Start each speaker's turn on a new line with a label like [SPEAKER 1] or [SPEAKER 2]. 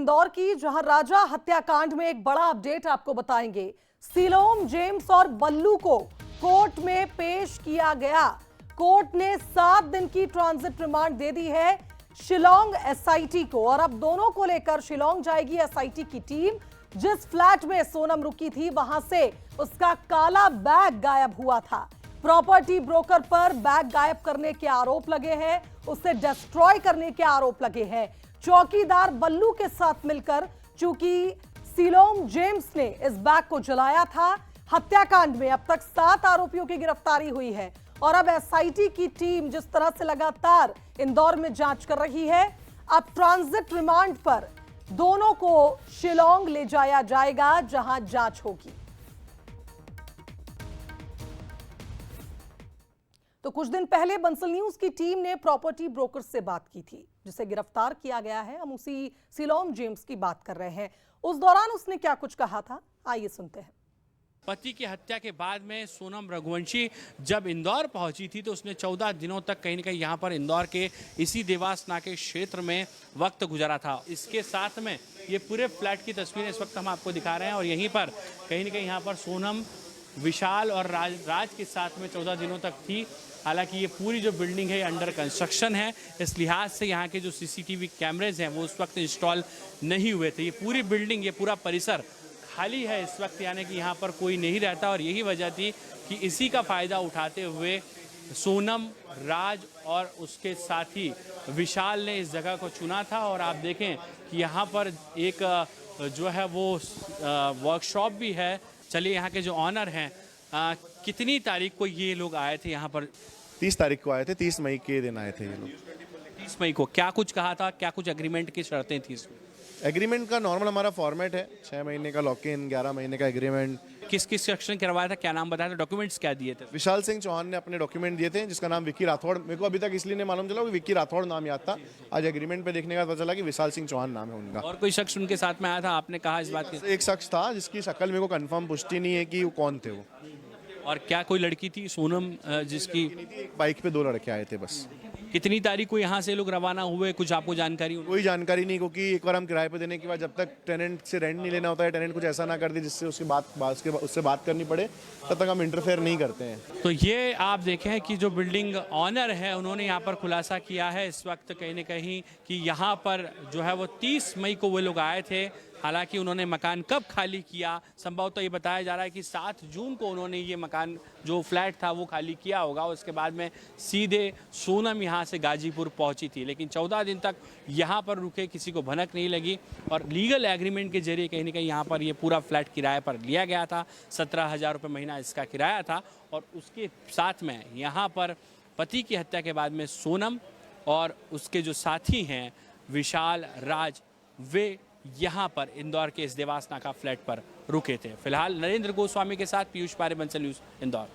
[SPEAKER 1] इंदौर की, जहां राजा हत्याकांड में एक बड़ा अपडेट आपको बताएंगे। सिलोम, जेम्स और बल्लू को कोर्ट में पेश किया गया। कोर्ट ने 7 दिन की ट्रांजिट रिमांड दे दी है शिलोंग एसआईटी को, और अब दोनों को लेकर शिलोंग जाएगी एसआईटी की टीम। जिस फ्लैट में सोनम रुकी थी, वहां से उसका काला बैग गायब हुआ था। प्रॉपर्टी ब्रोकर पर बैग गायब करने के आरोप लगे हैं, उसे डिस्ट्रॉय करने के आरोप लगे हैं। चौकीदार बल्लू के साथ मिलकर, चूंकि सिलोम जेम्स ने इस बैग को जलाया था। हत्याकांड में अब तक 7 आरोपियों की गिरफ्तारी हुई है, और अब एसआईटी की टीम जिस तरह से लगातार इंदौर में जांच कर रही है, अब ट्रांजिट रिमांड पर दोनों को शिलोंग ले जाया जाएगा, जहां जांच होगी। तो कुछ दिन पहले बंसल न्यूज की टीम ने प्रॉपर्टी ब्रोकर से बात की थी, जिसे गिरफ्तार किया गया है। हम उसी सिलोम जेम्स की बात कर रहे हैं। उस दौरान उसने क्या कुछ कहा था, आइए सुनते हैं।
[SPEAKER 2] पति की हत्या के बाद में सोनम रघुवंशी जब इंदौर पहुंची थी, तो उसने 14 दिनों तक कहीं न कहीं यहाँ पर इंदौर के इसी देवास नाके क्षेत्र में वक्त गुजारा था। इसके साथ में ये पूरे फ्लैट की तस्वीरें इस वक्त हम आपको दिखा रहे हैं, और यहीं पर कहीं न कहीं यहाँ पर सोनम, विशाल और राज के साथ में 14 दिनों तक थी। हालांकि ये पूरी जो बिल्डिंग है अंडर कंस्ट्रक्शन है, इस लिहाज से यहाँ के जो सीसीटीवी कैमरेज हैं वो उस वक्त इंस्टॉल नहीं हुए थे। ये पूरी बिल्डिंग, ये पूरा परिसर खाली है इस वक्त, यानी कि यहाँ पर कोई नहीं रहता, और यही वजह थी कि इसी का फ़ायदा उठाते हुए सोनम, राज और उसके साथी विशाल ने इस जगह को चुना था। और आप देखें कि यहाँ पर एक जो है वो वर्कशॉप भी है। चलिए, यहाँ के जो ऑनर हैं, कितनी तारीख को ये लोग आए थे यहाँ पर?
[SPEAKER 3] 30 तारीख को आए थे, 30 मई के दिन आए थे ये लोग।
[SPEAKER 2] 30 मई को क्या कुछ कहा था, क्या कुछ एग्रीमेंट की शर्तें थी इसमें?
[SPEAKER 3] एग्रीमेंट का नॉर्मल हमारा फॉर्मेट है, 6 महीने का लॉक इन, 11 महीने का एग्रीमेंट।
[SPEAKER 2] किस किस सेक्शन करवाया था, क्या नाम बताया था, डॉक्यूमेंट्स क्या दिए थे?
[SPEAKER 3] विशाल सिंह चौहान ने अपने डॉक्यूमेंट दिए थे, जिसका नाम विक्की राठौड़। मेरे को अभी तक इसलिए नहीं मालूम चला कि विक्की राठौड़ नाम याद था। आज एग्रीमेंट पे देखने का पता चला कि विशाल सिंह चौहान नाम है उनका।
[SPEAKER 2] और कोई शख्स उनके साथ में आया था, आपने कहा इस बात की?
[SPEAKER 3] एक शख्स था जिसकी शक्ल मेरे को कंफर्म पुष्टि नहीं है कि वो कौन थे वो।
[SPEAKER 2] और क्या कोई लड़की थी सोनम जिसकी?
[SPEAKER 3] बाइक पे 2 लड़के आए थे बस।
[SPEAKER 2] कितनी तारीख को यहाँ से लोग रवाना हुए, कुछ आपको जानकारी?
[SPEAKER 3] कोई जानकारी नहीं, क्योंकि एक बार हम किराए पे देने के बाद जब तक टेनेंट से रेंट नहीं लेना होता है, टेनेंट कुछ ऐसा ना कर दे जिससे उससे बात करनी पड़े, तब तक हम इंटरफेयर नहीं करते हैं।
[SPEAKER 2] तो ये आप देखें कि जो बिल्डिंग ऑनर है, उन्होंने यहाँ पर खुलासा किया है इस वक्त कहीं न कहीं कि यहाँ पर जो है वो 30 मई को वो लोग आए थे। हालांकि उन्होंने मकान कब खाली किया, संभवतः ये बताया जा रहा है कि 7 जून को उन्होंने ये मकान, जो फ्लैट था, वो खाली किया होगा। उसके बाद में सीधे सोनम यहाँ से गाजीपुर पहुँची थी, लेकिन 14 दिन तक यहाँ पर रुके, किसी को भनक नहीं लगी। और लीगल एग्रीमेंट के जरिए कहीं ना कहीं यहाँ पर ये पूरा फ्लैट किराए पर लिया गया था। 17,000 रुपये महीना इसका किराया था। और उसके साथ में यहाँ पर पति की हत्या के बाद में सोनम और उसके जो साथी हैं विशाल, राज, वे यहाँ पर इंदौर के इस देवास नाका फ्लैट पर रुके थे। फिलहाल नरेंद्र गोस्वामी के साथ पीयूष पारे, बंसल न्यूज़, इंदौर।